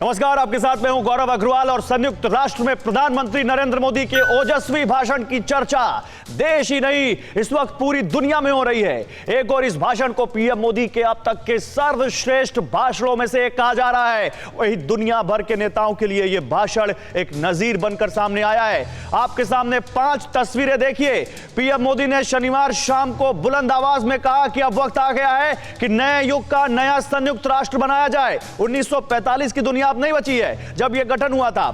नमस्कार, आपके साथ मैं हूं गौरव अग्रवाल और संयुक्त राष्ट्र में प्रधानमंत्री नरेंद्र मोदी के ओजस्वी भाषण की चर्चा देश ही नहीं इस वक्त पूरी दुनिया में हो रही है। एक और इस भाषण को पीएम मोदी के अब तक के सर्वश्रेष्ठ भाषणों में से एक कहा जा रहा है। वही दुनिया भर के नेताओं के लिए यह भाषण एक नजीर बनकर सामने आया है। आपके सामने 5 तस्वीरें देखिए। पीएम मोदी ने शनिवार शाम को बुलंद आवाज में कहा कि अब वक्त आ गया है कि नए युग का नया संयुक्त राष्ट्र बनाया जाए। 1945 की दुनिया अब नहीं बची है जब यह गठन हुआ था।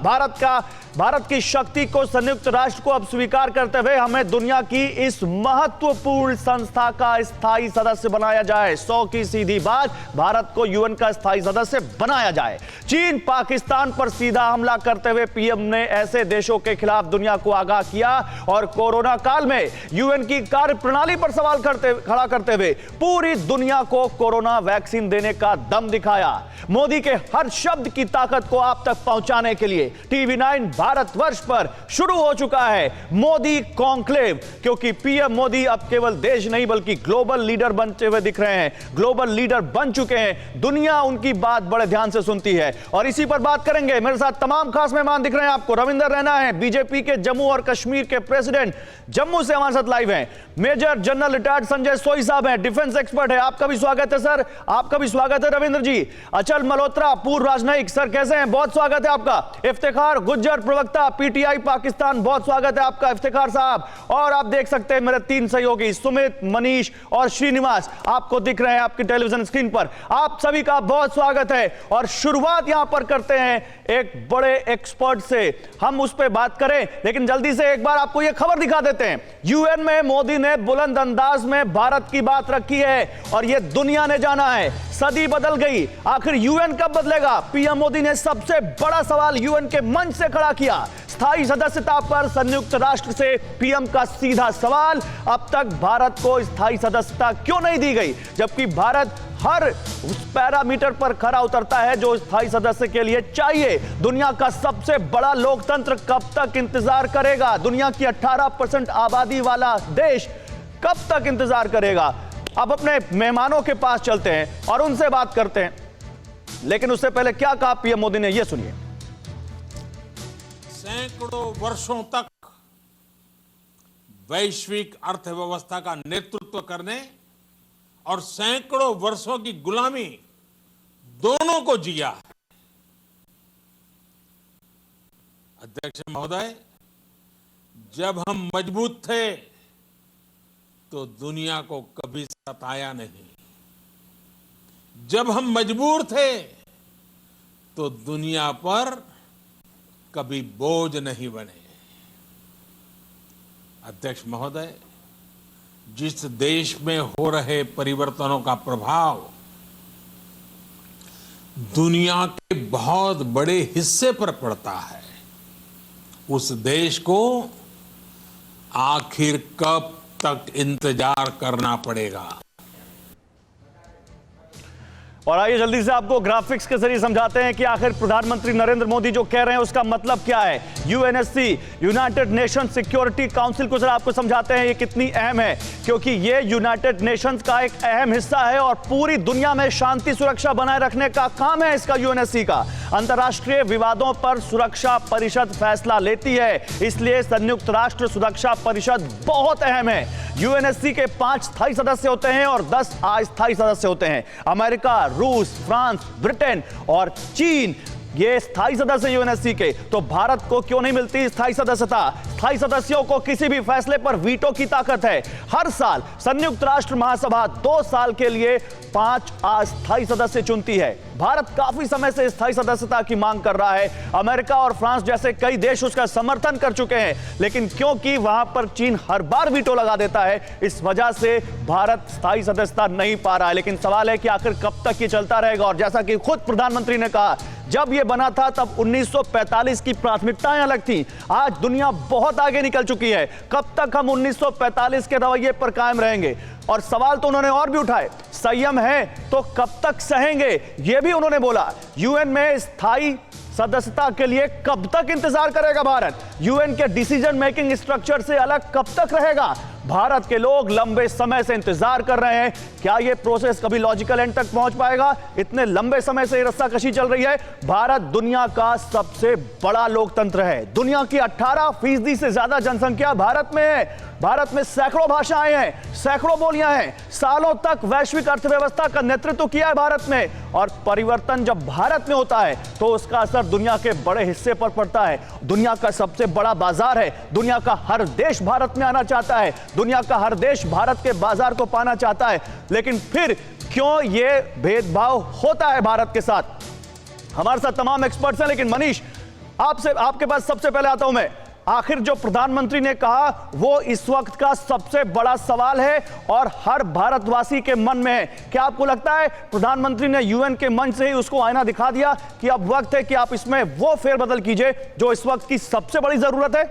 भारत की शक्ति को संयुक्त राष्ट्र को अब स्वीकार करते हुए हमें दुनिया की इस महत्वपूर्ण संस्था का स्थायी सदस्य बनाया जाए। 100 की सीधी बात, भारत को यूएन का स्थायी सदस्य बनाया जाए। चीन पाकिस्तान पर सीधा हमला करते हुए पीएम ने ऐसे देशों के खिलाफ दुनिया को आगाह किया और कोरोना काल में यूएन की कार्य प्रणाली पर सवाल खड़ा करते हुए पूरी दुनिया को कोरोना वैक्सीन देने का दम दिखाया। मोदी के हर शब्द की ताकत को आप तक पहुंचाने के लिए टीवी 9 भारतवर्ष पर शुरू हो चुका है मोदी कॉन्क्लेव, क्योंकि पीएम मोदी अब केवल देश नहीं बल्कि ग्लोबल लीडर बनते हुए दिख रहे हैं। ग्लोबल लीडर बन चुके हैं, दुनिया उनकी बात बड़े ध्यान से सुनती है और इसी पर बात करेंगे। मेरे साथ तमाम खास मेहमान दिख रहे हैं आपको। रविंदर रैना है, बीजेपी के जम्मू और कश्मीर के प्रेसिडेंट, जम्मू से हमारे साथ लाइव हैं। मेजर जनरल रिटायर्ड संजय सोई साहब हैं, डिफेंस एक्सपर्ट है। आपका भी स्वागत है सर। आपका भी स्वागत है रविंद्र जी। अचल मल्होत्रा, पूर्व राजनयिक, सर कैसे हैं? बहुत स्वागत है आपका। इफ्तिखार गुज्जर, प्रवक्ता पीटीआई पाकिस्तान, बहुत स्वागत है आपका इफ्तिखार साहब। और आप देख सकते हैं मेरे 3 सहयोगी सुमित, मनीष और श्रीनिवास आपको दिख रहे हैं आपकी टेलीविजन स्क्रीन पर। आप सभी का बहुत स्वागत है और शुरुआत यहां पर करते हैं एक बड़े एक्सपर्ट से। हम उस पर बात करें लेकिन जल्दी से एक बार आपको यह खबर दिखा देते हैं। यूएन में मोदी ने बुलंद अंदाज में भारत की बात रखी है और यह दुनिया ने जाना है। सदी बदल गई, आखिर यूएन कब बदलेगा? पीएम मोदी ने सबसे बड़ा सवाल यूएन के मंच से खड़ा किया। स्थायी सदस्यता पर संयुक्त राष्ट्र से पीएम का सीधा सवाल, अब तक भारत को स्थायी सदस्यता क्यों नहीं दी गई, जबकि भारत हर उस पैरामीटर पर खरा उतरता है जो स्थायी सदस्य के लिए चाहिए। दुनिया का सबसे बड़ा लोकतंत्र कब तक इंतजार करेगा? दुनिया की 18% आबादी वाला देश कब तक इंतजार करेगा? अब अपने मेहमानों के पास चलते हैं और उनसे बात करते हैं, लेकिन उससे पहले क्या कहा पीएम मोदी ने, यह सुनिए। सैकड़ों वर्षों तक वैश्विक अर्थव्यवस्था का नेतृत्व करने और सैकड़ों वर्षों की गुलामी दोनों को जिया है। अध्यक्ष महोदय, जब हम मजबूत थे तो दुनिया को कभी सताया नहीं। जब हम मजबूर थे तो दुनिया पर कभी बोझ नहीं बने। अध्यक्ष महोदय, जिस देश में हो रहे परिवर्तनों का प्रभाव दुनिया के बहुत बड़े हिस्से पर पड़ता है, उस देश को आखिर कब तक इंतजार करना पड़ेगा। और आइए जल्दी से आपको ग्राफिक्स के जरिए समझाते हैं कि आखिर प्रधानमंत्री नरेंद्र मोदी जो कह रहे हैं उसका मतलब क्या है। UNSC, United nation security council को जरा आपको समझाते हैं ये कितनी अहम है, क्योंकि ये यूनाइटेड नेशंस का एक अहम हिस्सा है और पूरी दुनिया में शांति सुरक्षा बनाए रखने का काम है इसका, यूएनएससी का। अंतर्राष्ट्रीय विवादों पर सुरक्षा परिषद फैसला लेती है, इसलिए संयुक्त राष्ट्र सुरक्षा परिषद बहुत अहम है। यूएनएससी के 5 स्थायी सदस्य होते हैं और 10 अस्थायी सदस्य होते हैं। अमेरिका, रूस, फ्रांस, ब्रिटेन और चीन ये स्थायी सदस्य यूएनएससी के। तो भारत को क्यों नहीं मिलती स्थायी सदस्यता? स्थायी सदस्यों को किसी भी फैसले पर वीटो की ताकत है। हर साल संयुक्त राष्ट्र महासभा 2 साल के लिए 5 अस्थायी सदस्य चुनती है। भारत काफी समय से स्थायी सदस्यता की मांग कर रहा है। अमेरिका और फ्रांस जैसे कई देश उसका समर्थन कर चुके हैं, लेकिन क्योंकि वहां पर चीन हर बार वीटो लगा देता है, इस वजह से भारत स्थायी सदस्यता नहीं पा रहा है। लेकिन सवाल है कि आखिर कब तक ये चलता रहेगा? और जैसा कि खुद प्रधानमंत्री ने कहा, जब यह बना था तब 1945 की प्राथमिकताएं अलग थी। आज दुनिया बहुत आगे निकल चुकी है। कब तक हम 1945 के रवैये पर कायम रहेंगे? और सवाल तो उन्होंने और भी उठाए, संयम है तो कब तक सहेंगे, यह भी उन्होंने बोला। यूएन में स्थायी सदस्यता के लिए कब तक इंतजार करेगा भारत? यूएन के डिसीजन मेकिंग स्ट्रक्चर से अलग कब तक रहेगा? भारत के लोग लंबे समय से इंतजार कर रहे हैं। क्या यह प्रोसेस कभी लॉजिकल एंड तक पहुंच पाएगा? इतने लंबे समय से रस्साकशी चल रही है। भारत दुनिया का सबसे बड़ा लोकतंत्र है। दुनिया की 18% से ज्यादा जनसंख्या भारत में है। भारत में सैकड़ों भाषाएं हैं, सैकड़ों बोलियां हैं। सालों तक वैश्विक अर्थव्यवस्था का नेतृत्व किया है भारत में, और परिवर्तन जब भारत में होता है तो उसका असर दुनिया के बड़े हिस्से पर पड़ता है। दुनिया का सबसे बड़ा बाजार है। दुनिया का हर देश भारत में आना चाहता है। दुनिया का हर देश भारत के बाजार को पाना चाहता है। लेकिन फिर क्यों यह भेदभाव होता है भारत के साथ? हमारे साथ तमाम एक्सपर्ट्स हैं, लेकिन मनीष, आपके पास सबसे पहले आता हूं मैं। आखिर जो प्रधानमंत्री ने कहा वो इस वक्त का सबसे बड़ा सवाल है और हर भारतवासी के मन में है। क्या आपको लगता है प्रधानमंत्री ने यूएन के मंच से ही उसको आईना दिखा दिया कि अब वक्त है कि आप इसमें वो फेरबदल कीजिए जो इस वक्त की सबसे बड़ी जरूरत है?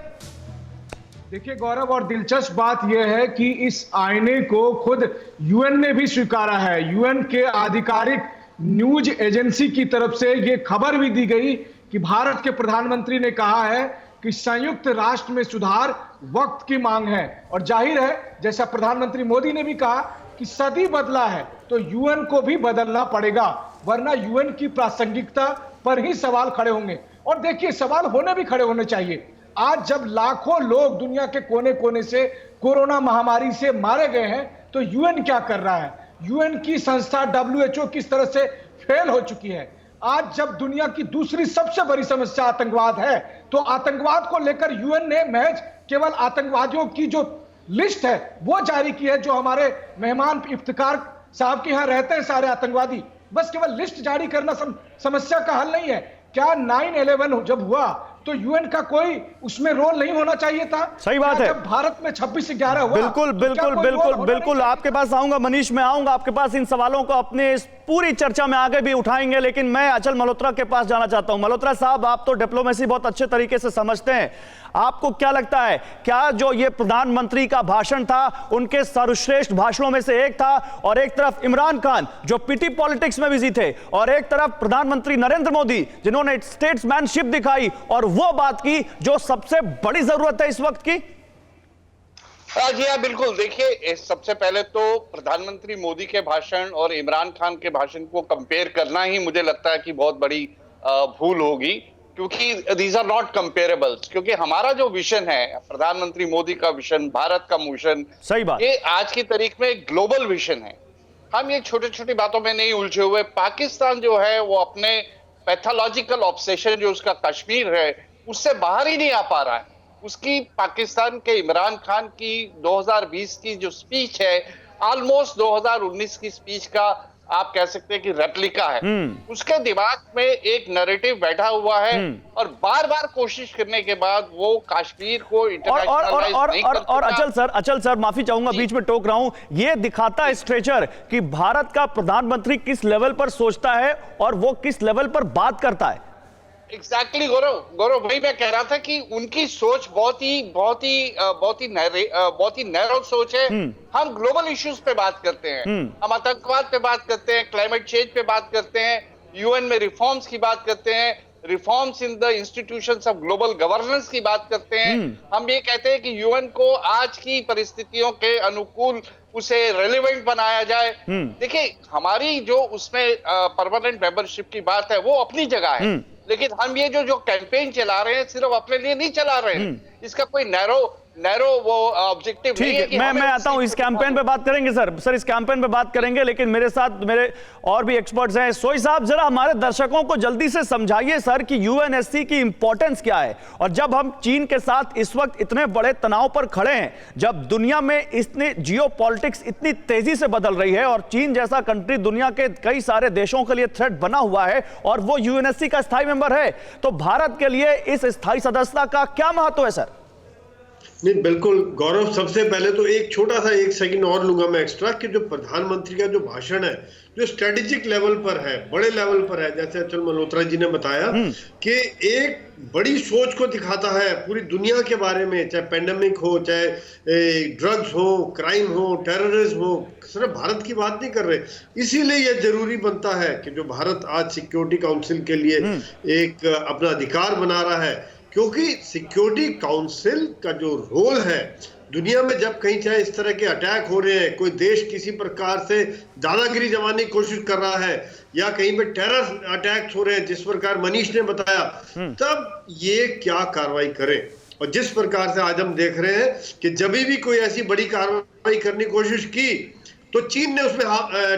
देखिए गौरव, और दिलचस्प बात यह है कि इस आईने को खुद यूएन ने भी स्वीकारा है। यूएन के आधिकारिक न्यूज एजेंसी की तरफ से यह खबर भी दी गई कि भारत के प्रधानमंत्री ने कहा है कि संयुक्त राष्ट्र में सुधार वक्त की मांग है। और जाहिर है, जैसा प्रधानमंत्री मोदी ने भी कहा कि सदी बदला है तो यूएन को भी बदलना पड़ेगा, वरना यूएन की प्रासंगिकता पर ही सवाल खड़े होंगे। और देखिए, सवाल होने भी खड़े होने चाहिए। आज जब लाखों लोग दुनिया के कोने कोने से कोरोना महामारी से मारे गए हैं तो यूएन क्या कर रहा है? यूएन की संस्था WHO किस तरह से फेल हो चुकी है? आज जब दुनिया की दूसरी सबसे बड़ी समस्या आतंकवाद है, तो आतंकवाद को लेकर यूएन ने महज केवल आतंकवादियों की जो लिस्ट है वो जारी की है, जो हमारे मेहमान इफ्तिकार साहब के यहां रहते हैं सारे आतंकवादी। बस केवल लिस्ट जारी करना समस्या का हल नहीं है। क्या 9/11 जब हुआ तो यूएन का कोई उसमें रोल नहीं होना चाहिए था? सही बात है। जब भारत में 26/11 हुआ, बिल्कुल बिल्कुल बिल्कुल बिल्कुल आपके पास आऊंगा मनीष, मैं आऊंगा आपके पास। इन सवालों को अपने इस पूरी चर्चा में आगे भी उठाएंगे, लेकिन मैं अचल मल्होत्रा के पास जाना चाहता हूं। मल्होत्रा साहब, आप तो डिप्लोमेसी बहुत अच्छे तरीके से समझते हैं। आपको क्या लगता है, क्या जो ये प्रधानमंत्री का भाषण था उनके सर्वश्रेष्ठ भाषणों में से एक था? और एक तरफ इमरान खान जो पीटी पॉलिटिक्स में बिजी थे, और एक तरफ प्रधानमंत्री नरेंद्र मोदी जिन्होंने स्टेट्समैनशिप दिखाई और वो बात की जो सबसे बड़ी जरूरत है इस वक्त की। जी हाँ, बिल्कुल। देखिए, सबसे पहले तो प्रधानमंत्री मोदी के भाषण और इमरान खान के भाषण को कंपेयर करना ही मुझे लगता है कि बहुत बड़ी भूल होगी, क्योंकि दीज आर नॉट कंपेरेबल्स। क्योंकि हमारा जो विजन है, प्रधानमंत्री मोदी का विजन, भारत का विजन, सही बात, ये आज की तारीख में ग्लोबल विजन है। हम ये छोटी छोटी बातों में नहीं उलझे हुए। पाकिस्तान जो है वो अपने पैथोलॉजिकल ऑब्सेशन जो उसका कश्मीर है उससे बाहर ही नहीं आ पा रहा है। उसकी पाकिस्तान के इमरान खान की 2020 की जो स्पीच है, ऑलमोस्ट 2019 की स्पीच का आप कह सकते हैं कि रेप्लिका है। उसके दिमाग में एक नैरेटिव बैठा हुआ है और बार बार कोशिश करने के बाद वो कश्मीर को इंटरनेशनलाइज नहीं कर सकता। अचल सर माफी चाहूंगा, बीच में टोक रहा हूं। ये दिखाता है स्ट्रेचर कि भारत का प्रधानमंत्री किस लेवल पर सोचता है और वो किस लेवल पर बात करता है। एग्जैक्टली गौरव, वही मैं कह रहा था कि उनकी सोच बहुत ही नैरो सोच है। हम ग्लोबल इश्यूज पे बात करते हैं, हम आतंकवाद पे बात करते हैं, क्लाइमेट चेंज पे बात करते हैं, यूएन में रिफॉर्म्स की बात करते हैं, reforms in the institutions of global governance की बात करते हैं। हम ये कहते हैं कि यूएन को आज की परिस्थितियों के अनुकूल उसे रेलेवेंट बनाया जाए। देखिए, हमारी जो उसमें परमानेंट मेंबरशिप की बात है वो अपनी जगह है, लेकिन हम ये जो कैंपेन चला रहे हैं सिर्फ अपने लिए नहीं चला रहे हैं। इसका कोई नैरो वो ऑब्जेक्टिव नहीं है कि मैं आता हूं, इस कैंपेन पे बात करेंगे सर इस कैंपेन पे बात करेंगे, लेकिन मेरे साथ मेरे और भी एक्सपर्ट्स हैं। सोई साहब, जरा हमारे दर्शकों को जल्दी से समझाइए सर कि यूएनएससी की इंपॉर्टेंस क्या है। और जब हम चीन के साथ इस वक्त इतने बड़े तनाव पर खड़े हैं, जब दुनिया में इतने जियोपॉलिटिक्स इतनी तेजी से बदल रही है और चीन जैसा कंट्री दुनिया के कई सारे देशों के लिए थ्रेट बना हुआ है और वो यूएनएससी का स्थायी मेंबर है, तो भारत के लिए इस स्थायी सदस्यता का क्या महत्व है सर? नहीं, बिल्कुल गौरव, सबसे पहले तो एक छोटा सा 1 सेकंड और लूंगा मैं एक्स्ट्रा कि जो प्रधानमंत्री का जो भाषण है, जो स्ट्रेटेजिक लेवल पर है, बड़े लेवल पर है, जैसे अचल मल्होत्रा जी ने बताया कि एक बड़ी सोच को दिखाता है पूरी दुनिया के बारे में, चाहे पेंडेमिक हो, चाहे ड्रग्स हो, क्राइम हो, टेररिज्म हो, सिर्फ भारत की बात नहीं कर रहे। इसीलिए यह जरूरी बनता है कि जो भारत आज सिक्योरिटी काउंसिल के लिए एक अपना अधिकार बना रहा है, क्योंकि सिक्योरिटी काउंसिल का जो रोल है, दुनिया में जब कहीं चाहे इस तरह के अटैक हो रहे हैं, कोई देश किसी प्रकार से दादागिरी जमाने की कोशिश कर रहा है या कहीं पे टेरर अटैक्स हो रहे हैं जिस प्रकार मनीष ने बताया, तब ये क्या कार्रवाई करें। और जिस प्रकार से आज हम देख रहे हैं कि जब भी कोई ऐसी बड़ी कार्रवाई करने की कोशिश की तो चीन ने उसमें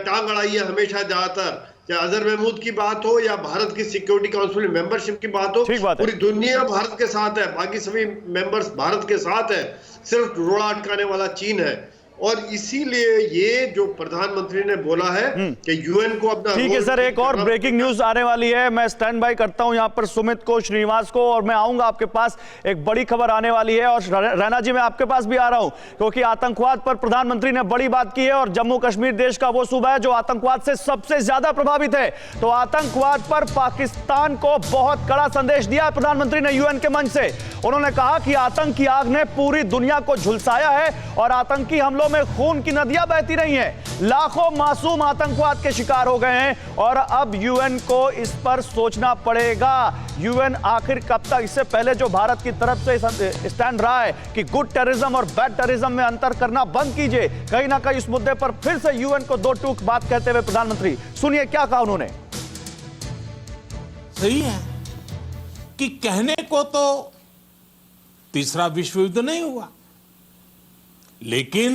टांग अड़ाई है हमेशा, ज्यादातर या अजहर महमूद की बात हो या भारत की सिक्योरिटी काउंसिल मेंबरशिप की बात हो, पूरी दुनिया भारत के साथ है, बाकी सभी मेंबर्स भारत के साथ है, सिर्फ रोड़ा अटकाने वाला चीन है। और इसीलिए ये जो प्रधानमंत्री ने बोला है कि यूएन को अपना, ठीक है सर, एक और ब्रेकिंग न्यूज आने वाली है, मैं स्टैंड बाय करता हूं यहां पर सुमित को, श्रीनिवास को, और मैं आऊंगा आपके पास, एक बड़ी खबर आने वाली है। और रैना जी मैं आपके पास भी आ रहा हूं क्योंकि आतंकवाद पर प्रधानमंत्री ने बड़ी बात की है और जम्मू कश्मीर देश का वो सूबा है जो आतंकवाद से सबसे ज्यादा प्रभावित है। तो आतंकवाद पर पाकिस्तान को बहुत कड़ा संदेश दिया प्रधानमंत्री ने यूएन के मंच से। उन्होंने कहा कि आतंक की आग ने पूरी दुनिया को झुलसाया है और आतंकी हमलों में खून की नदियां बहती रही हैं, लाखों मासूम आतंकवाद के शिकार हो गए हैं और अब यूएन को इस पर सोचना पड़ेगा। यूएन आखिर कब तक, इससे पहले जो भारत की तरफ से स्टैंड रहा है कि गुड टेररिज्म और बैड टेररिज्म में अंतर करना बंद कीजिए, कहीं ना कहीं इस मुद्दे पर फिर से यूएन को दो टूक बात कहते हुए प्रधानमंत्री, सुनिए क्या कहा उन्होंने। सही है कि कहने को तो तीसरा विश्व युद्ध नहीं हुआ, लेकिन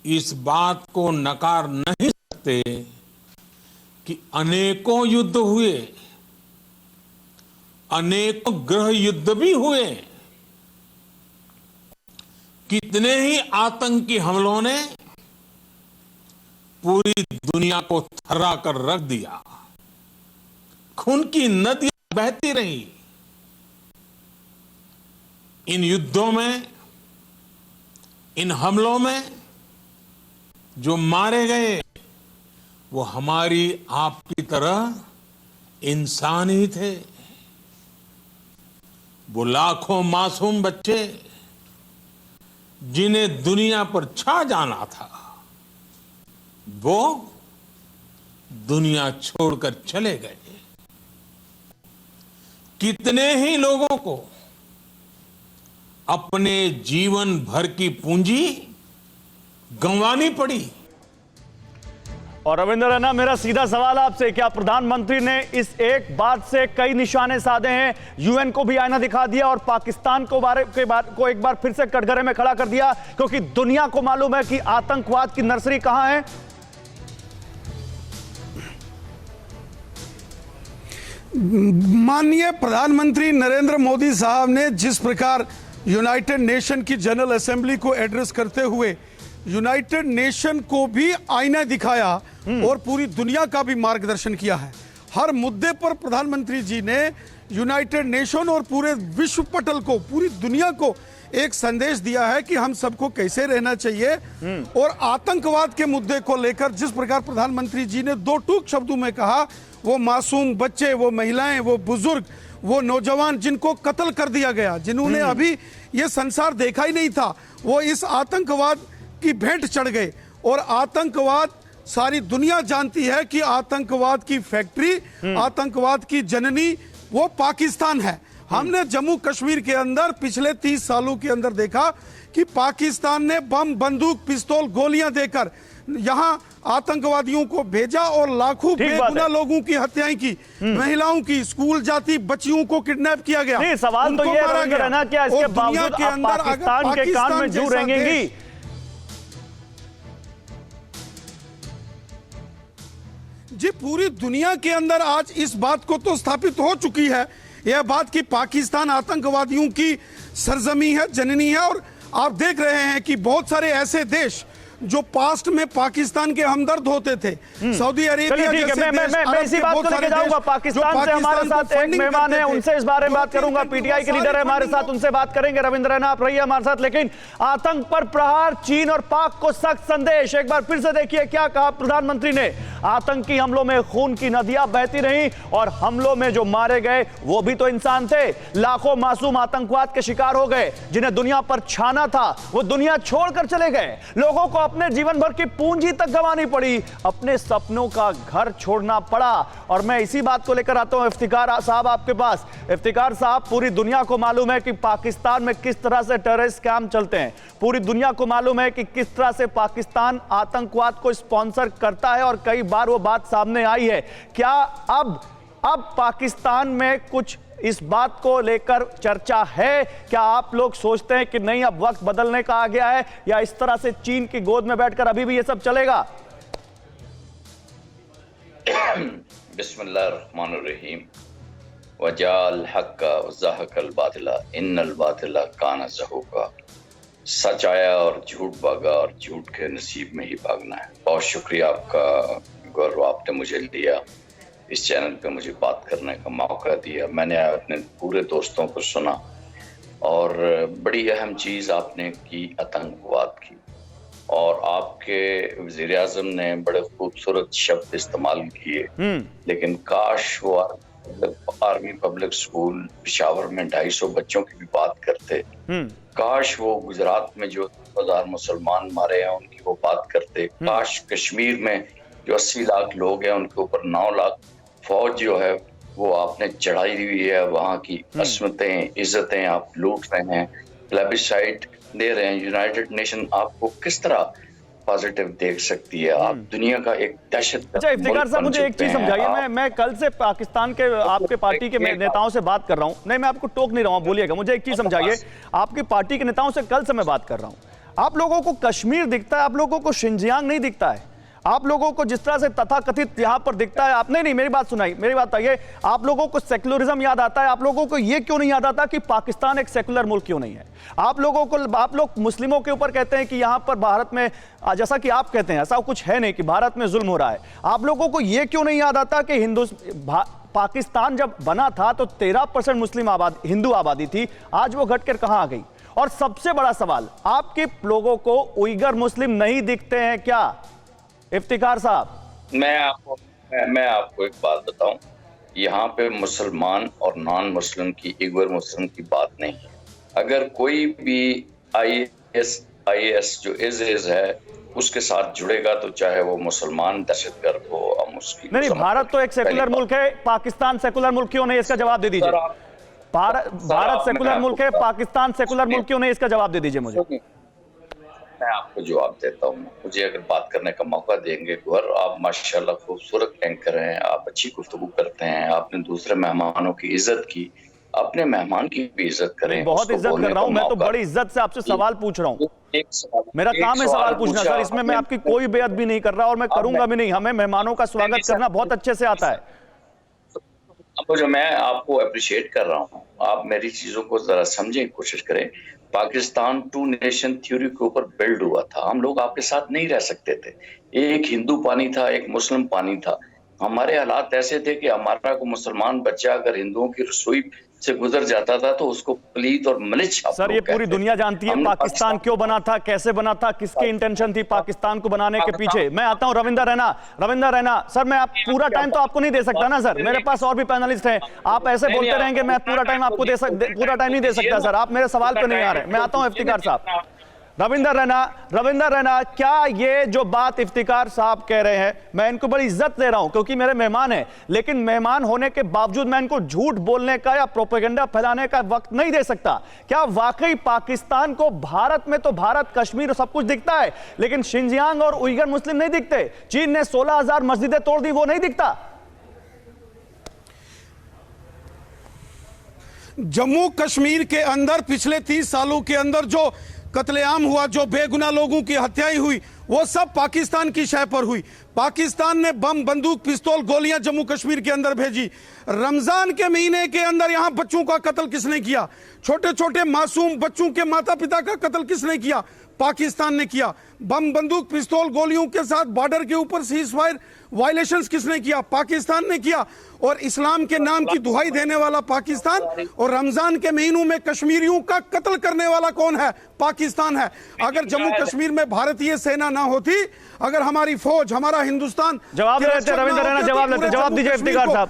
इस बात को नकार नहीं सकते कि अनेकों युद्ध हुए, अनेकों गृह युद्ध भी हुए, कितने ही आतंकी हमलों ने पूरी दुनिया को थर्रा कर रख दिया, खून की नदियां बहती रही। इन युद्धों में, इन हमलों में जो मारे गए वो हमारी आपकी तरह इंसान ही थे। वो लाखों मासूम बच्चे जिन्हें दुनिया पर छा जाना था, वो दुनिया छोड़कर चले गए। कितने ही लोगों को अपने जीवन भर की पूंजी गंवानी पड़ी। और रविंद्र रैना, मेरा सीधा सवाल आपसे, क्या प्रधानमंत्री ने इस एक बात से कई निशाने साधे हैं, यूएन को भी आईना दिखा दिया और पाकिस्तान को एक बार फिर से कटघरे में खड़ा कर दिया, क्योंकि दुनिया को मालूम है कि आतंकवाद की नर्सरी कहां है। माननीय प्रधानमंत्री नरेंद्र मोदी साहब ने जिस प्रकार यूनाइटेड नेशन की जनरल असेंबली को एड्रेस करते हुए यूनाइटेड नेशन को भी आईना दिखाया और पूरी दुनिया का भी मार्गदर्शन किया है, हर मुद्दे पर प्रधानमंत्री जी ने यूनाइटेड नेशन और पूरे विश्व पटल को, पूरी दुनिया को एक संदेश दिया है कि हम सबको कैसे रहना चाहिए। और आतंकवाद के मुद्दे को लेकर जिस प्रकार प्रधानमंत्री जी ने दो टूक शब्दों में कहा, वो मासूम बच्चे, वो महिलाएं, वो बुजुर्ग, वो नौजवान जिनको कत्ल कर दिया गया, जिन्होंने अभी ये संसार देखा ही नहीं था, वो इस आतंकवाद की भेंट चढ़ गए। और आतंकवाद, सारी दुनिया जानती है कि आतंकवाद की फैक्ट्री, आतंकवाद की जननी वो पाकिस्तान है। हमने जम्मू कश्मीर के अंदर पिछले 30 सालों के अंदर देखा कि पाकिस्तान ने बम, बंदूक, पिस्तौल, गोलियां देकर यहां आतंकवादियों को भेजा और लाखों बेगुनाह लोगों की हत्याएं की, महिलाओं की, स्कूल जाती बच्चियों को किडनैप किया गया। नहीं, सवाल तो ये है ना कि इसके बावजूद पाकिस्तान के कान में जू रेंगेंगी। जी, पूरी दुनिया के अंदर आज इस बात को तो स्थापित हो चुकी है, यह बात कि पाकिस्तान आतंकवादियों की सरजमी है, जननी है। और आप देख रहे हैं कि बहुत सारे ऐसे देश जो पास्ट में पाकिस्तान के हमदर्द होते थे, सऊदी अरेबिया जैसे देश, मैं इसी बात को लेके जाऊंगा। पाकिस्तान से हमारे साथ एक मेहमान है, उनसे इस बारे में बात करूंगा। पीटीआई के लीडर है हमारे साथ, उनसे बात करेंगे। रविंद्र रैना, आप रहिए हमारे साथ। लेकिन आतंक पर प्रहार, चीन और पाक को सख्त संदेश, एक बार फिर से देखिए क्या कहा प्रधानमंत्री ने। आतंकी हमलों में खून की नदियां बहती रहीं और हमलों में जो मारे गए वो भी तो इंसान थे। लाखों मासूम आतंकवाद के शिकार हो गए, जिन्हें दुनिया पर छाना था वो दुनिया छोड़कर चले गए। लोगों को अपने जीवन भर की पूंजी तक गंवानी पड़ी, अपने सपनों का घर छोड़ना पड़ा। और मैं इसी बात को लेकर आता हूं इफ्तिकार साहब आपके पास। इफ्तिकार साहब, पूरी दुनिया को मालूम है कि पाकिस्तान में किस तरह से टेररिस्ट स्कैम चलते हैं, पूरी दुनिया को मालूम है कि किस तरह से पाकिस्तान आतंकवाद को स्पॉन्सर करता है और कई बार वो बात सामने आई है। क्या अब पाकिस्तान में कुछ इस बात को लेकर चर्चा है? क्या आप लोग सोचते हैं कि नहीं अब वक्त बदलने का आ गया है, या इस तरह से चीन की गोद में बैठकर अभी भी ये सब चलेगा? बिस्मिल्लाहिर्रहमानिर्रहीम वजाल हक्का वज़हकल बातिला इन्नल बातिला काना ज़हूका। सच आया और झूठ भागा और झूठ के नसीब में ही भागना है। बहुत शुक्रिया आपका गौरव, आपने मुझे दिया इस चैनल पे मुझे बात करने का मौका दिया। मैंने अपने पूरे दोस्तों को सुना और बड़ी अहम चीज़ आपने की आतंकवाद की, और आपके वज़ीर आज़म ने बड़े खूबसूरत शब्द इस्तेमाल किए, लेकिन काश वो आर्मी पब्लिक स्कूल पेशावर में 250 बच्चों की भी बात करते। काश वो गुजरात में जो 1000 मुसलमान मारे हैं उनकी वो बात करते। काश कश्मीर में जो 80 लाख लोग हैं उनके ऊपर 9 लाख फौज जो है वो आपने चढ़ाई हुई है। वहाँ की असमतें, इज्जतें आप लूट रहे हैं, प्लेबिसाइट दे रहे हैं। यूनाइटेड नेशन आपको किस तरह पॉजिटिव देख सकती है? आप दुनिया का एक दहशत। अच्छा इफ्तिकार साहब, मुझे एक चीज समझाइए। मैं कल से पाकिस्तान के आपके पार्टी के नेताओं से बात कर रहा हूं। नहीं, मैं आपको टोक नहीं रहा हूं, बोलिएगा। मुझे एक चीज समझाइए, आपकी पार्टी के नेताओं से कल से मैं बात कर रहा हूं। आप लोगों को कश्मीर दिखता है, आप लोगों को शिनजियांग नहीं दिखता है। आप लोगों को जिस तरह से तथाकथित यहां पर दिखता है, आप नहीं मेरी बात सुनाई, मेरी बात आइए। आप लोगों को सेक्युलरिज्म याद आता है, आप लोगों को यह क्यों नहीं याद आता कि पाकिस्तान एक सेक्युलर मुल्क क्यों नहीं है? आप लोग मुस्लिमों के ऊपर कहते हैं कि यहां पर भारत में, जैसा कि आप कहते हैं, ऐसा कुछ है नहीं कि भारत में जुल्म हो रहा है। आप लोगों को यह क्यों नहीं याद आता कि पाकिस्तान जब बना था तो 13% मुस्लिम हिंदू आबादी थी, आज वो घटकर कहां आ गई? और सबसे बड़ा सवाल, आपके लोगों को उइगर मुस्लिम नहीं दिखते हैं क्या इफ्तिकार साहब? मैं आपको एक बात बताऊं, यहाँ पे मुसलमान और नॉन मुस्लिम की, उइगर मुस्लिम की बात नहीं है। अगर कोई भी IS जो इज़ है उसके साथ जुड़ेगा तो चाहे वो मुसलमान दहशतगर्द हो या मुस्लिम। नहीं, भारत तो एक सेकुलर मुल्क है, पाकिस्तान सेकुलर मुल्क क्यों नहीं? इसका जवाब दे दीजिए। भारत सेकुलर मुल्क है, पाकिस्तान सेकुलर मुल्क क्यों नहीं? इसका जवाब दे दीजिए मुझे। मैं आपको जवाब देता हूँ। मुझे अगर बात करने का मौका देंगे, गौर, आप माशाल्लाह खूबसूरत एंकर हैं, आप अच्छी गुफ्तगू करते हैं, आपने दूसरे मेहमानों की इज्जत की, अपने मेहमान की भी इज्जत करें। बहुत इज्जत कर रहा हूँ, मैं तो बड़ी इज्जत से आपसे सवाल पूछ रहा हूँ। मेरा काम है सवाल पूछना सर, इसमें मैं आपकी कोई बेअदबी नहीं कर रहा और मैं करूंगा भी नहीं। हमें मेहमानों का स्वागत करना बहुत अच्छे से आता है। जो मैं आपको अप्रिशिएट कर रहा हूँ, आप मेरी चीजों को जरा समझने की कोशिश करें। पाकिस्तान 2 नेशन थ्योरी के ऊपर बिल्ड हुआ था। हम लोग आपके साथ नहीं रह सकते थे। एक हिंदू पानी था, एक मुस्लिम पानी था। हमारे हालात ऐसे थे कि हमारा को मुसलमान बच्चा अगर हिंदुओं की रसोई से गुजर जाता था तो उसको पलीत और मलिच। सर, ये पूरी दुनिया जानती है पाकिस्तान क्यों बना था, कैसे बना था, किसकी इंटेंशन थी पाकिस्तान को बनाने के पीछे। मैं आता हूं रविंदर रैना। सर, मैं आप पूरा टाइम तो आपको नहीं दे सकता ना सर, मेरे पास और भी पैनलिस्ट हैं। आप ऐसे बोलते रहेंगे, मैं पूरा टाइम आपको पूरा टाइम नहीं दे सकता सर। आप मेरे सवाल पे नहीं आ रहे। मैं आता हूं इफ्तिकार साहब। रविंदर रैना, क्या ये जो बात इफ्तिकार साहब कह रहे हैं, मैं इनको बड़ी इज्जत दे रहा हूं क्योंकि मेरे मेहमान हैं, लेकिन मेहमान होने के बावजूद मैं इनको झूठ बोलने का या प्रोपेगेंडा फैलाने का वक्त नहीं दे सकता। क्या वाकई पाकिस्तान को भारत में तो भारत, कश्मीर सब कुछ दिखता है, लेकिन शिनजियांग और उइगर मुस्लिम नहीं दिखते? चीन ने 16,000 मस्जिदें तोड़ दी, वो नहीं दिखता? जम्मू कश्मीर के अंदर पिछले 30 सालों के अंदर जो कत्लेआम हुआ, जो बेगुनाह लोगों की हत्याएं हुई, वो सब पाकिस्तान की शय पर हुई। पाकिस्तान ने बम, बंदूक, पिस्तौल, गोलियां जम्मू कश्मीर के अंदर भेजी। रमजान के महीने के अंदर यहां बच्चों का कत्ल किसने किया? छोटे छोटे मासूम बच्चों के माता पिता का कत्ल किसने किया? पाकिस्तान ने किया। बम, बंदूक, पिस्तौल, गोलियों के साथ बॉर्डर के ऊपर सीजफायर वायलेशंस किसने किया? पाकिस्तान ने किया। और इस्लाम के नाम की दुहाई देने वाला पाकिस्तान, और रमजान के महीनों में कश्मीरियों का कत्ल करने वाला कौन है? पाकिस्तान है। अगर जम्मू कश्मीर में भारतीय सेना ना होती, अगर हमारी फौज, हमारा हिंदुस्तान जवाब दे रहे थे रविंद्र रैना, जवाब लेते, जवाब दीजिए इफ्तिकार साहब।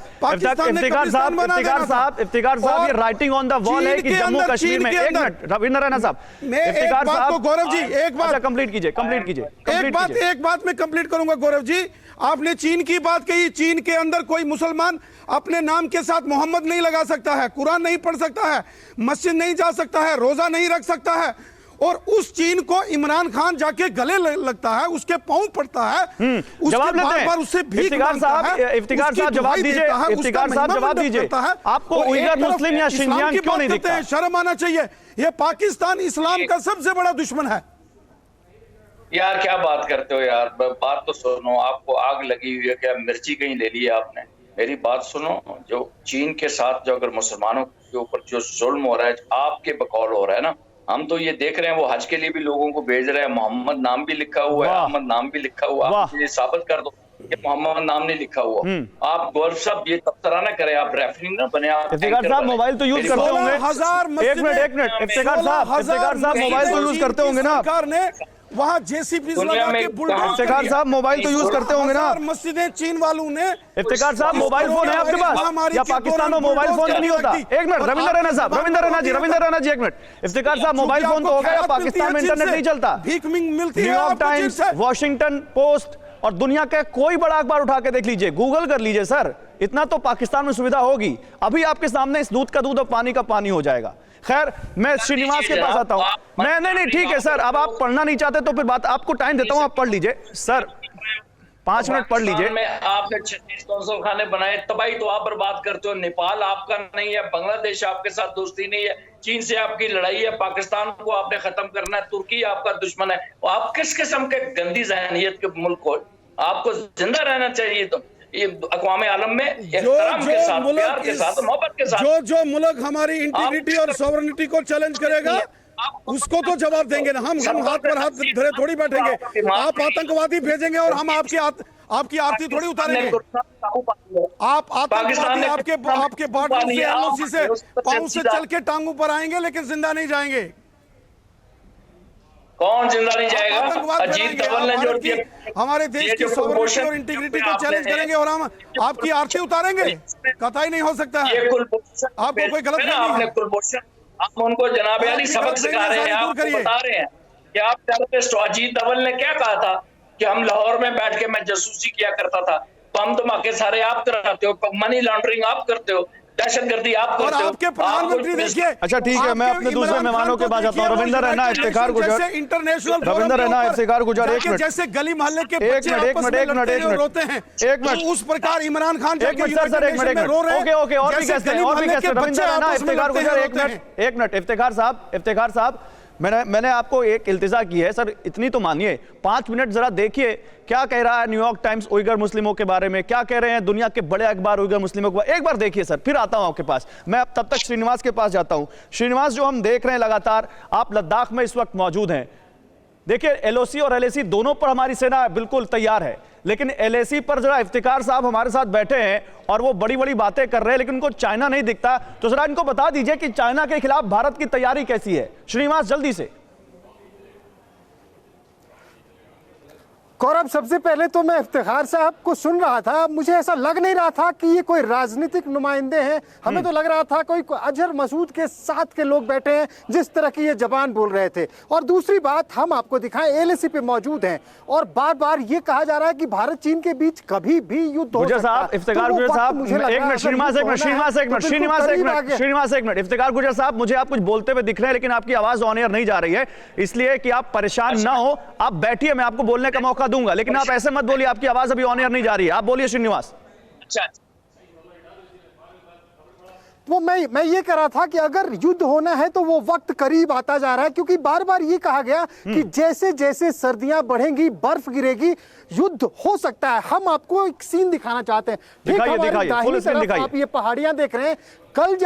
इफ्तिकार साहब ये राइटिंग ऑन द वॉल है कि जम्मू कश्मीर में, एक मिनट रविंद्र रैना साहब, इफ्तिकार साहब, गौरव जी एक बात कंप्लीट कीजिए, एक बात मैं कंप्लीट करूंगा। गौरव जी, आपने चीन की बात कही, चीन के अंदर कोई मुसलमान अपने नाम के साथ मोहम्मद नहीं लगा सकता है, कुरान नहीं पढ़ सकता है, मस्जिद नहीं जा सकता है, रोजा नहीं रख सकता है, और उस चीन को इमरान खान जाके गले लगता है, उसके पांव पड़ता है, जवाब लेते हैं उससे भीख मांगता है। इफ्तिकार साहब जवाब दीजिए, इफ्तिकार साहब जवाब दीजिए, आपको उइगर मुस्लिम या शिनजियांग क्यों नहीं दिखता? शर्म आना चाहिए, ये पाकिस्तान इस्लाम का सबसे बड़ा दुश्मन है। यार क्या बात करते हो यार, बात तो सुनो। आपको आग लगी हुई है क्या? मिर्ची कहीं ले ली है आपने? मेरी बात सुनो। जो चीन के साथ जो अगर मुसलमानों के ऊपर जो जुल्म हो रहा है, आपके बकौल हो रहा है ना, हम तो ये देख रहे हैं, वो हज के लिए भी लोगों को भेज रहे हैं, मोहम्मद नाम भी लिखा हुआ है, अहमद नाम भी लिखा हुआ है, आप ये साबित कर दो कि मोहम्मद नाम नहीं लिखा हुआ। आप गौरव साहब ये तबसरा ना करें, आप रेफरिंग ना बने। आप इफ्तिकार साहब मोबाइल तो यूज करते होंगे, एक मिनट इफ्तिकार साहब मोबाइल तो यूज करते होंगे ना, सरकार ने वहाँ जेसीबी लगा के इफ्तिकार साहब मोबाइल तो यूज करते होंगे ना, मस्जिदें चीन वालों ने। इफ्तिकार साहब मोबाइल फोन है आपके पास या पाकिस्तान में मोबाइल फोन नहीं होता? एक मिनट रविंद्र रैना साहब, रविंद्र रैना जी एक मिनट। इफ्तिकार साहब मोबाइल फोन तो होगा या पाकिस्तान में इंटरनेट नहीं चलता? भीख मिलती है। न्यूयॉर्क टाइम्स, वॉशिंगटन पोस्ट और दुनिया का कोई बड़ा अखबार उठा के देख लीजिए, गूगल कर लीजिए सर, इतना तो पाकिस्तान में सुविधा होगी। अभी आपके सामने इस दूध का दूध और पानी का पानी हो जाएगा। खैर मैं श्रीनिवास के पास आता हूं। नहीं ठीक है सर, अब आप पढ़ना नहीं चाहते तो फिर बात, आपको टाइम देता हूं, आप पढ़ लीजिए सर, 5 मिनट पढ़ लीजिए। आपने 36 कौंसल खाने बनाए, तबाही तो आप बर्बाद करते हो। नेपाल आपका नहीं है, बांग्लादेश आपके साथ दोस्ती नहीं है, चीन से आपकी लड़ाई है, पाकिस्तान को आपने खत्म करना है, तुर्की आपका दुश्मन है। आप किस किस्म के गंदी ज़हनियत के मुल्क को, आपको जिंदा रहना चाहिए तो ये अक़वाम आलम में एहतराम के साथ, प्यार के साथ, मोहब्बत के साथ। जो मुल्क हमारी इंटीग्रिटी और सॉवरेनिटी को चैलेंज करेगा उसको तो जवाब देंगे ना। हम हाथ पर हाथ धरे थोड़ी बैठेंगे। आप आतंकवादी भेजेंगे और हम आपकी आरती थोड़ी उतारेंगे। आप आतंकवादी आपके बॉर्डर से, एलओसी से, पांव से चल के टांग ऊपर आएंगे लेकिन जिंदा नहीं जाएंगे। कौन जिंदा नहीं जाएगा? अजीत डबल ने जो हमारे देश की सॉवरेनिटी और इंटीग्रिटी को चैलेंज करेंगे और हम आपकी आरती उतारेंगे, कतई नहीं हो सकता है। आपको कोई गलत आपने कुलभूषण, आप उनको जनाब अली सबक सिखा रहे हैं, आप बता रहे हैं कि आप टेररिस्ट। अजीत डबल ने क्या कहा था कि हम लाहौर में बैठ के मैं जासूसी किया करता था, बम धमाके सारे आप कराते हो, मनी लॉन्ड्रिंग आप करते हो, दहशतगर्दी आप करते हो। आपके प्रधानमंत्री देखिए। अच्छा ठीक है, मैं अपने दूसरे मेहमानों के पास जाता हूं। रविंद्र रैना, इफ्तिकार गुजर, इंटरनेशनल रविंद्र रैना, इफ्तिकार गुजर, एक मिनट, जैसे गली मोहल्ले के बच्चे आपस में लड़ते हैं और रोते हैं, एक मिनट, उस प्रकार इमरान खान सर एक मिनट, ओके और भी कहते हैं, रविंद्र रैना, इफ्तिकार गुजर, एक मिनट इफ्तिकार साहब, मैंने आपको एक इल्तिजा की है सर, इतनी तो मानिए, 5 मिनट जरा देखिए क्या कह रहा है न्यूयॉर्क टाइम्स उइगर मुस्लिमों के बारे में, क्या कह रहे हैं दुनिया के बड़े अखबार उइगर मुस्लिमों के बारे में। एक बार देखिए सर, फिर आता हूं आपके पास। मैं तब तक श्रीनिवास के पास जाता हूं। श्रीनिवास, जो हम देख रहे हैं लगातार, आप लद्दाख में इस वक्त मौजूद हैं। देखिए एलओसी और एलएसी दोनों पर हमारी सेना बिल्कुल तैयार है, लेकिन एलएसी पर जरा इफ्तिकार साहब हमारे साथ बैठे हैं और वो बड़ी बड़ी बातें कर रहे हैं, लेकिन उनको चाइना नहीं दिखता। तो जरा इनको बता दीजिए कि चाइना के खिलाफ भारत की तैयारी कैसी है। श्रीनिवास जल्दी से। गौरव, सबसे पहले तो मैं इफ्तिखार साहब को सुन रहा था, मुझे ऐसा लग नहीं रहा था कि ये कोई राजनीतिक नुमाइंदे हैं। हमें तो लग रहा था कोई अजहर मसूद के साथ के लोग बैठे हैं, जिस तरह की ये जबान बोल रहे थे। और दूसरी बात, हम आपको दिखाएं, एलएसी पे मौजूद हैं और बार बार ये कहा जा रहा है कि भारत चीन के बीच कभी भी युद्ध हो सकता है। इफ्तिकार गुजर साहब, एक मिनट, श्रीनिवास एक मिनट, इफ्तिकार गुजर साहब, मुझे आप कुछ बोलते हुए दिख रहे हैं लेकिन आपकी आवाज ऑन एयर नहीं जा रही है, इसलिए कि आप परेशान ना हो, आप बैठिए, मैं आपको बोलने का मौका दूंगा, लेकिन आप ऐसे मत बोलिए, आपकी आवाज अभी ऑन एयर नहीं जा रही है। आप बोलिए श्रीनिवास। अच्छा, वो मैं ये कह रहा था कि अगर युद्ध होना है तो वो वक्त करीब आता जा रहा है, क्योंकि बार बार ये कहा गया कि जैसे जैसे सर्दियां बढ़ेंगी, बर्फ गिरेगी, युद्ध हो सकता है। हम आपको एक सीन दिखाना चाहते हैं। ठीक, हमारी दाहिनी तरफ आप ये पहाड़ियां देख रहे हैं। कल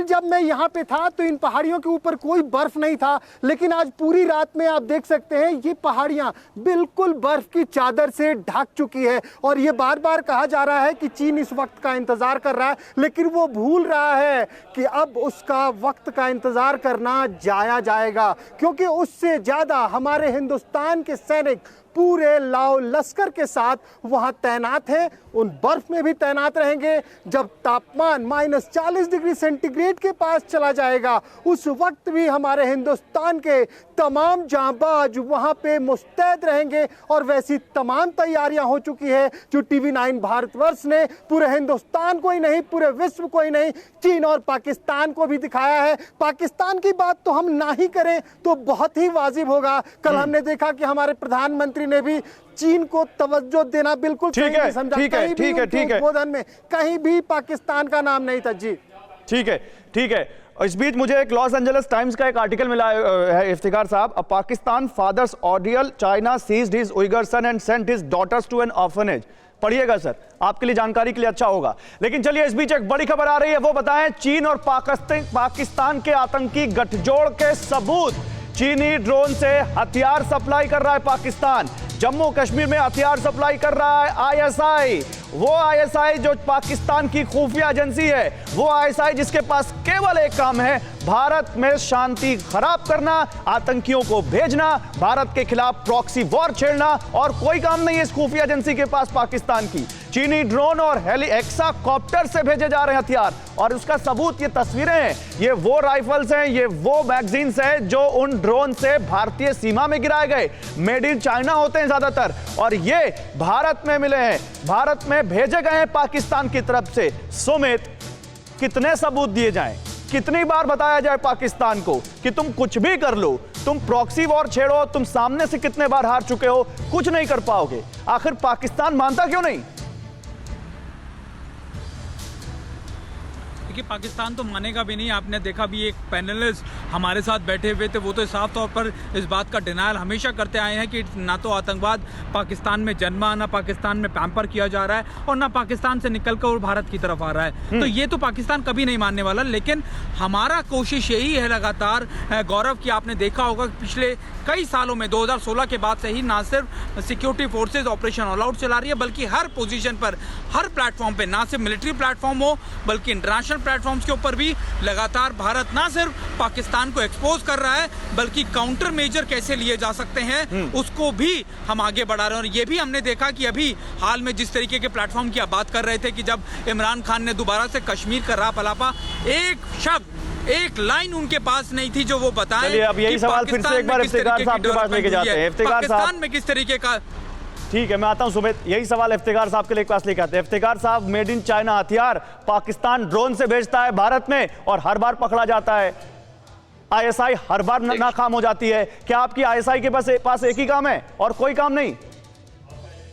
जब मैं यहाँ पे था तो इन पहाड़ियों के ऊपर कोई बर्फ नहीं था, लेकिन आज पूरी रात में आप देख सकते हैं ये पहाड़ियां बिल्कुल बर्फ की चादर से ढक चुकी है। और ये बार बार कहा जा रहा है कि चीन इस वक्त का इंतजार कर रहा है, लेकिन वो भूल रहा है कि अब उसका वक्त का इंतजार करना जाया जाएगा, क्योंकि उससे ज्यादा हमारे हिंदुस्तान के सैनिक पूरे लाओ लश्कर के साथ वहां तैनात हैं, उन बर्फ में भी तैनात रहेंगे। जब तापमान -40 डिग्री सेंटीग्रेड के पास चला जाएगा उस वक्त भी हमारे हिंदुस्तान के तमाम जांबाज वहां पे मुस्तैद रहेंगे। और वैसी तमाम तैयारियां हो चुकी है जो TV9 भारतवर्ष ने पूरे हिंदुस्तान को ही नहीं, पूरे विश्व को ही नहीं, चीन और पाकिस्तान को भी दिखाया है। पाकिस्तान की बात तो हम ना ही करें तो बहुत ही वाजिब होगा। कल हमने देखा कि हमारे प्रधानमंत्री ने भी चीन को तवज्जो देना बिल्कुल सही नहीं समझा। उद्बोधन में कहीं भी पाकिस्तान का नाम नहीं था। जी ठीक है। इस बीच मुझे एक लॉस एंजलिस टाइम्स का एक आर्टिकल मिला है इफ्तिकार साहब। Pakistan fathers ordeal, China seized his Uyghur son and sent his daughters to an orphanage. पढ़िएगा सर, आपके लिए जानकारी के लिए अच्छा होगा। लेकिन चलिए इस बीच एक बड़ी खबर आ रही है, वो बताएं चीन और पाकिस्तान के आतंकी गठजोड़ के सबूत। चीनी ड्रोन से हथियार सप्लाई कर रहा है पाकिस्तान, जम्मू कश्मीर में हथियार सप्लाई कर रहा है आईएसआई। वो आईएसआई जो पाकिस्तान की खुफिया एजेंसी है, वो आईएसआई जिसके पास केवल एक काम है, भारत में शांति खराब करना, आतंकियों को भेजना, भारत के खिलाफ प्रॉक्सी वॉर छेड़ना, और कोई काम नहीं है इस खुफिया एजेंसी के पास पाकिस्तान की। चीनी ड्रोन और हेलीकॉप्टर से भेजे जा रहे हैं हथियार, और उसका सबूत ये तस्वीरें हैं, ये वो राइफल्स हैं, ये वो मैगजीन्स हैं जो उन ड्रोन से भारतीय सीमा में गिराए गए, मेड इन चाइना होते हैं ज्यादातर, और ये भारत में मिले हैं, भारत में भेजे गए हैं पाकिस्तान की तरफ से। सुमित, कितने सबूत दिए जाएं, कितनी बार बताया जाए पाकिस्तान को कि तुम कुछ भी कर लो, तुम प्रॉक्सी वॉर छेड़ो, तुम सामने से कितने बार हार चुके हो, कुछ नहीं कर पाओगे। आखिर पाकिस्तान मानता क्यों नहीं? कि पाकिस्तान तो मानेगा भी नहीं। आपने देखा भी एक पैनलिस्ट हमारे साथ बैठे हुए थे, वो तो साफ तौर पर इस बात का डिनायल हमेशा करते आए हैं कि ना तो आतंकवाद पाकिस्तान में जन्मा, ना पाकिस्तान में पैम्पर किया जा रहा है, और ना पाकिस्तान से निकलकर और भारत की तरफ आ रहा है। तो ये तो पाकिस्तान कभी नहीं मानने वाला। लेकिन हमारा कोशिश यही है लगातार, गौरव, की आपने देखा होगा पिछले कई सालों में 2016 के बाद से ही ना सिर्फ security forces operation all out चला रही है, बल्कि हर पोजीशन पर, हर प्लेटफॉर्म पे, ना सिर्फ मिलिट्री प्लेटफॉर्म हो बल्कि इंटरनेशनल प्लेटफॉर्म्स के ऊपर भी लगातार भारत ना सिर्फ पाकिस्तान को एक्सपोज कर रहा है, बल्कि काउंटर मेजर कैसे लिए जा सकते हैं उसको भी हम आगे बढ़ा रहे हैं। और ये भी हमने देखा कि अभी हाल में जिस तरीके के प्लेटफॉर्म की आप बात कर रहे थे कि जब इमरान खान ने दोबारा से कश्मीर का राह पलापा, एक शब्द, एक लाइन उनके पास नहीं थी जो वो बताएं। चलिए अब यही सवाल फिर से एक बार इफ्तिकार साहब के पास लेके जाते हैं। इफ्तिकार साहब, पाकिस्तान में किस तरीके का, ठीक है मैं आता हूं सुमित, यही सवाल इफ्तिकार साहब के लिए पास लेके आते हैं। इफ्तिकार साहब, मेड इन चाइना हथियार पाकिस्तान ड्रोन से भेजता है भारत में और हर बार पकड़ा जाता है, आईएसआई हर बार नाकाम हो जाती है। क्या आपकी आईएसआई के पास एक ही काम है और कोई काम नहीं?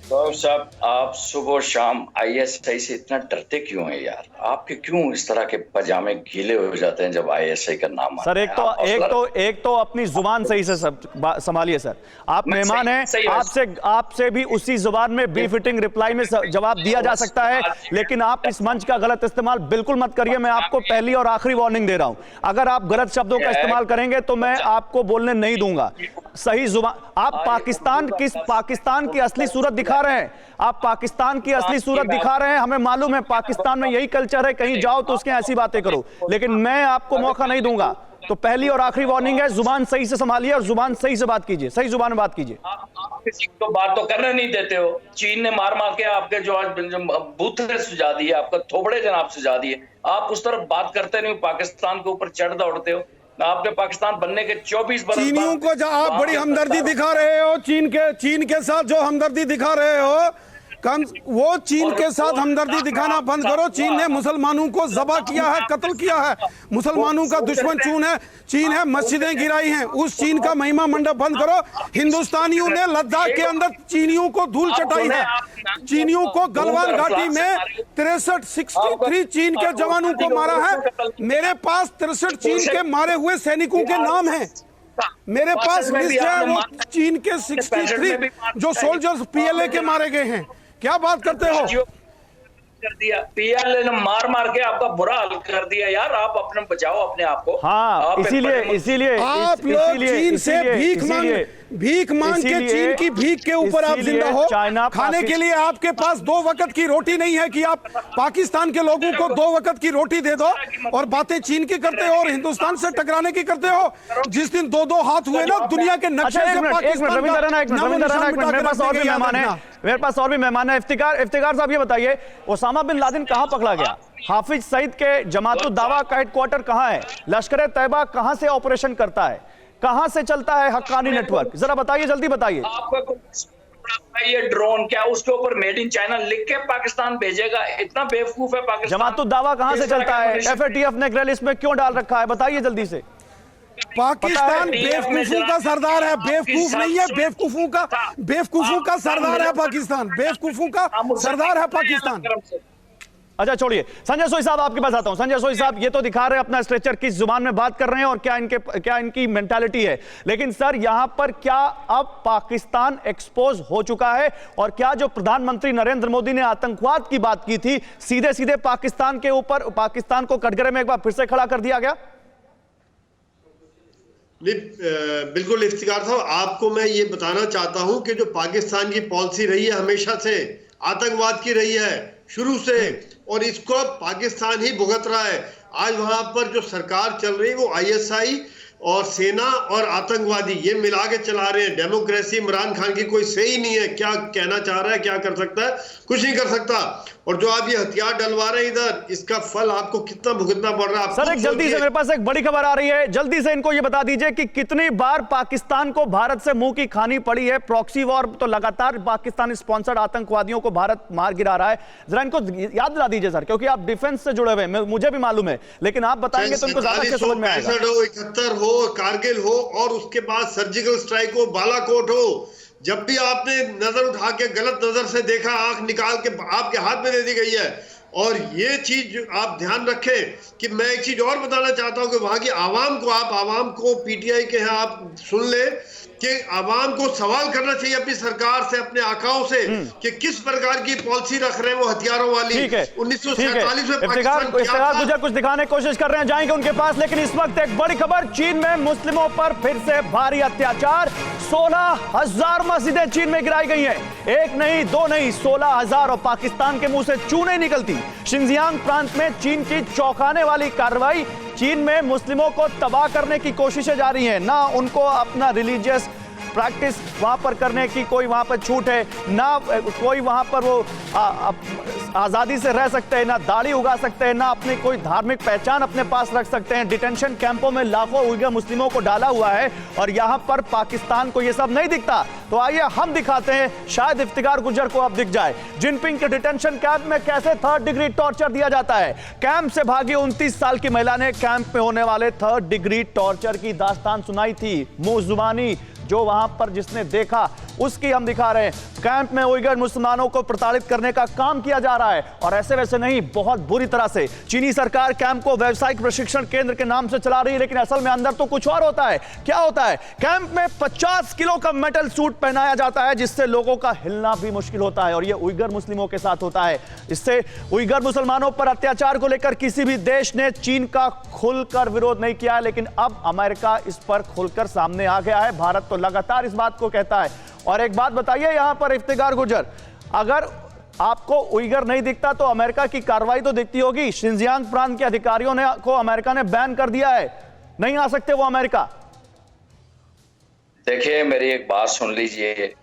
गौरव साहब, आप सुबह शाम आईएसआई से इतना डरते क्यों हैं यार? आपके क्यों इस तरह के पजामे गीले हो जाते हैं जब आईएसआई का नाम आता है? सर एक तो अपनी जुबान सही से संभालिए सर, आप मेहमान हैं, आपसे भी उसी जुबान में बी-फिटिंग रिप्लाई में जवाब दिया जा सकता है, लेकिन आप इस मंच का गलत इस्तेमाल बिल्कुल मत करिए। मैं आपको पहली और आखिरी वार्निंग दे रहा हूं, अगर आप गलत शब्दों का इस्तेमाल करेंगे तो मैं आपको बोलने नहीं दूंगा। सही जुबान, आप पाकिस्तान की असली सूरत दिखा रहे हैं, आप पाकिस्तान की असली सूरत दिखा रहे हैं। हमें मालूम है पाकिस्तान में यही कल्चर है, कहीं जाओ तो उसके ऐसी बातें करो, लेकिन मैं आपको मौका नहीं दूंगा। तो पहली और आखिरी वार्निंग है, जुबान सही से संभालिए और जुबान सही से बात कीजिए, सही जुबान में बात कीजिए। आप किसी को बात तो करने नहीं देते हो। चीन ने मार मार के आपके जो आज बूथे सुझा दिए, आपका थोबड़े जनाब सुझा दिए, आप उस तरफ बात करते नहीं, पाकिस्तान के ऊपर चढ़ दौड़ते हो। आपने पाकिस्तान बनने के 24 बरस चीनियों को जो आप बड़ी हमदर्दी दिखा रहे हो, चीन के साथ जो हमदर्दी दिखा रहे हो, वो चीन के साथ हमदर्दी दिखाना बंद करो। चीन ने मुसलमानों को ज़बह किया है, कत्ल किया है, मुसलमानों का दुश्मन चीन है, मस्जिदें गिराई हैं, उस चीन का महिमा मंडप बंद करो। हिंदुस्तानियों ने लद्दाख के अंदर चीनियों को धूल चटाई है, चीनियों को गलवान घाटी में 63 चीन के जवानों को मारा है। मेरे पास 63 चीन के मारे हुए सैनिकों के नाम हैं, मेरे पास लिस्ट है, वो चीन के 63 जो सोल्जर्स पीएलए के मारे गए हैं। क्या बात करते हो? कर दिया पीएलए ने मार के आपका बुरा हाल कर दिया यार। आप अपने बचाओ अपने आप को। हाँ, इसीलिए आप लोग चीन से भीख मांग, भीख मांग के चीन की भीख के ऊपर आप जिंदा हो। चाइना खाने के लिए आपके पास 2 वक्त की रोटी नहीं है कि आप पाकिस्तान के लोगों को 2 वक्त की रोटी दे दो, और बातें चीन की करते हो और हिंदुस्तान से टकराने की करते हो। जिस दिन 2-2 हाथ हुए ना दुनिया के नक्शे से पाकिस्तान मेरे पास और भी मेहमान है, मेरे पास और भी मेहमान है। इफ्तिकार साहब ये बताइए, ओसामा बिन लादेन कहां पकड़ा गया? हाफिज सईद के जमातुद दावा का हेडक्वार्टर कहां है? लश्कर तैयबा कहां से ऑपरेशन करता है? कहां से चलता है हक्कानी नेटवर्क? जरा बताइए, जल्दी बताइए। ये ड्रोन क्या उसके ऊपर मेड इन चाइना लिख के पाकिस्तान भेजेगा? इतना बेवकूफ है पाकिस्तान। जमातुद दावा कहां से चलता है? FATF ने ग्रे लिस्ट में क्यों डाल रखा है? बताइए जल्दी से। पाकिस्तान बेवकूफों का सरदार है, बेवकूफ नहीं है, बेवकूफों का सरदार है पाकिस्तान, बेवकूफों का सरदार है पाकिस्तान। अच्छा छोड़िए, संजय सोई साहब आपके पास आता हूं। संजय सोई साहब, ये तो दिखा रहे हैं अपना स्ट्रेचर किस जुबान में बात कर रहे हैं और क्या इनकी मेंटालिटी है, लेकिन सर यहां पर क्या अब पाकिस्तान एक्सपोज हो चुका है? और क्या जो प्रधानमंत्री नरेंद्र मोदी ने आतंकवाद की बात की थी, सीधे सीधे पाकिस्तान के ऊपर, पाकिस्तान को कटघरे में एक बार फिर से खड़ा कर दिया गया? बिल्कुल इफ्तिकार साहब, आपको मैं ये बताना चाहता हूं कि जो पाकिस्तान की पॉलिसी रही है हमेशा से आतंकवाद की रही है शुरू से, और इसको पाकिस्तान ही भुगत रहा है। आज वहां पर जो सरकार चल रही है वो ISI और सेना और आतंकवादी ये मिला के चला रहे हैं। डेमोक्रेसी इमरान खान की कोई सही नहीं है, क्या कहना चाह रहा है, क्या कर सकता है, कुछ नहीं कर सकता। और जो आप ये हथियार डलवा रहे हैं इधर, इसका फल आपको कितना भुगतना पड़ रहा है? सर एक जल्दी से, मेरे पास एक बड़ी खबर आ रही है, जल्दी से इनको ये बता दीजिए कि कितनी बार पाकिस्तान को भारत से मुंह की खानी पड़ी है। प्रॉक्सी वॉर तो लगातार पाकिस्तान स्पॉन्सर्ड आतंकवादियों को भारत मार गिरा रहा है। जरा इनको याद दिला दीजिए सर, क्योंकि आप डिफेंस से जुड़े हुए हैं, मुझे भी मालूम है, लेकिन आप बताएंगे तो इनको ज्यादा अच्छे समझ में आएगा। 71 हो, कारगिल हो, और उसके बाद सर्जिकल स्ट्राइक हो, बालाकोट हो, जब भी आपने नजर उठा के गलत नजर से देखा, आंख निकाल के आपके हाथ में दे दी गई है। और ये चीज आप ध्यान रखें कि मैं एक चीज और बताना चाहता हूं कि वहां की आवाम को PTI के हैं, आप सुन ले कि आवाम को सवाल करना चाहिए अपनी सरकार से, अपने आकाओं से कि किस प्रकार की पॉलिसी रख रहे हैं वो हथियारों वाली। 1947 में इफ्तिखार गुजर कुछ दिखाने की कोशिश कर रहे हैं, जाएंगे उनके पास, लेकिन इस वक्त एक बड़ी खबर, चीन में मुस्लिमों पर फिर से भारी अत्याचार। 16,000 मस्जिदें चीन में गिराई गई हैं, 1 नहीं 2 नहीं 16,000, और पाकिस्तान के मुंह से चू नहीं निकलती। शिनजियांग प्रांत में चीन की चौंकाने वाली कार्रवाई। चीन में मुस्लिमों को तबाह करने की कोशिशें जारी हैं, ना उनको अपना रिलीजियस प्रैक्टिस वहां पर करने की कोई वहां पर छूट है, ना कोई वहां पर वो आजादी से रह सकते हैं, ना दाढ़ी उगा सकते हैं, ना अपनी कोई धार्मिक पहचान अपने पास रख सकते हैं। डिटेंशन कैंपों में लाखों उइगर मुस्लिमों को डाला हुआ है, और यहां पर पाकिस्तान को यह सब नहीं दिखता। तो आइए हम दिखाते हैं, शायद इफ्तिखार गुजर को अब दिख जाए, जिनपिंग के डिटेंशन कैंप में कैसे 3rd डिग्री टॉर्चर दिया जाता है। कैंप से भागी 29 साल की महिला ने कैंप में होने वाले 3rd डिग्री टॉर्चर की दास्तान सुनाई थी, मुंह जुबानी, जो वहां पर जिसने देखा उसकी हम दिखा रहे हैं। कैंप में उइगर मुसलमानों को प्रताड़ित करने का काम किया जा रहा है, और ऐसे वैसे नहीं, बहुत बुरी तरह से। चीनी सरकार कैंप को व्यावसायिक प्रशिक्षण केंद्र के नाम से चला रही है, लेकिन असल में अंदर तो कुछ और होता है। क्या होता है? कैंप में 50 किलो का मेटल सूट पहनाया जाता है, जिससे लोगों का हिलना भी मुश्किल होता है, और यह उइगर मुस्लिमों के साथ होता है। इससे उइगर मुसलमानों पर अत्याचार को लेकर किसी भी देश ने चीन का खुलकर विरोध नहीं किया है, लेकिन अब अमेरिका इस पर खुलकर सामने आ गया है। भारत तो लगातार इस बात को कहता है। और एक बात बताइए यहां पर इफ्तिखार गुजर, अगर आपको उइगर नहीं दिखता तो अमेरिका की कार्रवाई तो दिखती होगी। शिनजियांग प्रांत के अधिकारियों ने को अमेरिका ने बैन कर दिया है, नहीं आ सकते वो अमेरिका। देखिए मेरी एक बात सुन लीजिए,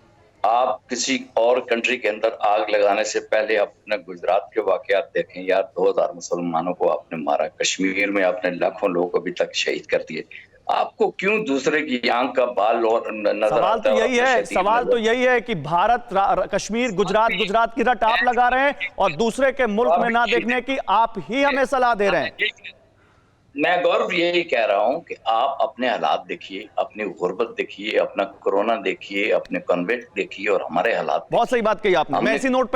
आप किसी और कंट्री के अंदर आग लगाने से पहले अपने गुजरात के वाकयात देखें यार। 2000 मुसलमानों को आपने मारा, कश्मीर में आपने लाखों लोग अभी तक शहीद कर दिए, आपको क्यों दूसरे की आंख का बाल और नजर सवाल तो यही है, सवाल तो यही है कि भारत कश्मीर गुजरात की रट आप लगा रहे हैं, और दूसरे के मुल्क में ना देखने की आप ही हमें सलाह दे रहे हैं। मैं गौरव यही कह रहा हूं कि आप अपने हालात देखिए, अपनी गुर्बत देखिए, अपना कोरोना देखिए, अपने कॉन्वेंट देखिए, और हमारे हालात। बहुत सही बात कही आपने। मैं इसी नोट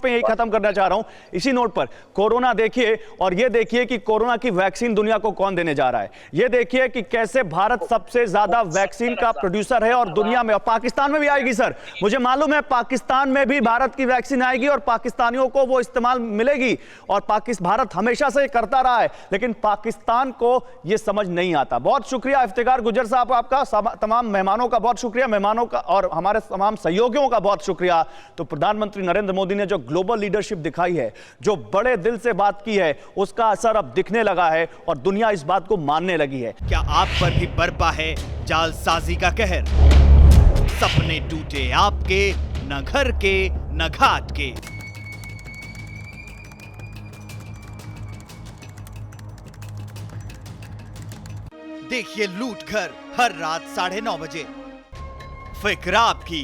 पे यही खत्म करना चाह रहा हूं। इसी नोट पर कोरोना देखिए, और ये देखिए कि कोरोना की वैक्सीन दुनिया को कौन देने जा रहा है। ये देखिए कि कैसे भारत सबसे ज्यादा वैक्सीन का प्रोड्यूसर है, और दुनिया में, और पाकिस्तान में भी आएगी सर। मुझे मालूम है पाकिस्तान में भी भारत की वैक्सीन आएगी, और पाकिस्तानियों को वो इस्तेमाल मिलेगी, और भारत हमेशा से करता रहा है, लेकिन पाकिस्तान इंसान को यह समझ नहीं आता। बहुत शुक्रिया इफ्तिखार गुज्जर साहब आपका, तमाम मेहमानों का बहुत शुक्रिया, मेहमानों का और हमारे तमाम सहयोगियों का बहुत शुक्रिया। तो प्रधानमंत्री नरेंद्र मोदी ने जो ग्लोबल लीडरशिप दिखाई है, जो बड़े दिल से बात की है, उसका असर अब दिखने लगा है और दुनिया इस बात को मानने लगी है। क्या आप पर भी बरपा है जालसाजी का कहर? सपने टूटे आपके, न घर के न घाट के। देखिए लूट घर हर रात 9:30 बजे। फिक्र आपकी,